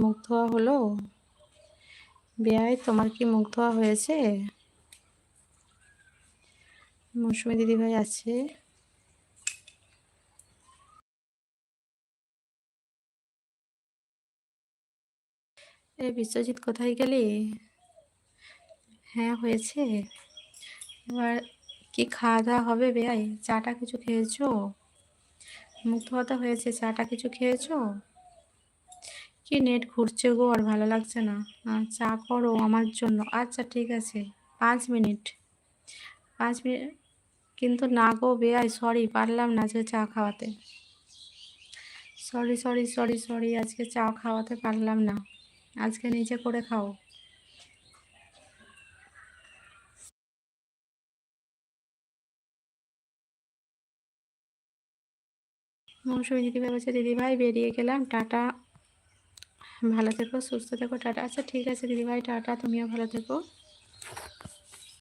মুখ ধোয়া হলো? বেয়াই, তোমার কি মুখ ধোয়া হয়েছে? মৌসুমী দিদিভাই আছে? বিশ্বজিৎ, কোথায় গেলি? হ্যাঁ, হয়েছে। এবার কি খাওয়া দাওয়া হবে বেয়াই? চাটা কিছু খেয়েছো? মুখ ধোয়াটা হয়েছে, চাটা কিছু খেয়েছো? কি নেট ঘুরছে গো, আর ভালো লাগছে না। চা করো আমার জন্য। আচ্ছা ঠিক আছে, 5 মিনিট। 5 মিনিট। কিন্তু না গো বেয়াই, সরি, পারলাম না যে চা খাওয়াতে। সরি সরি সরি সরি, আজকে চা খাওয়াতে পারলাম না। আজকে নিজে করে খাও। মৌসুমী দিদিভাই বলছে, দিদিভাই বেরিয়ে গেলাম, টাটা, ভালো থেকো, সুস্থ থেকো, টাটা। আচ্ছা ঠিক আছে দিদিভাই, টাটা, তুমিও ভালো থেকো।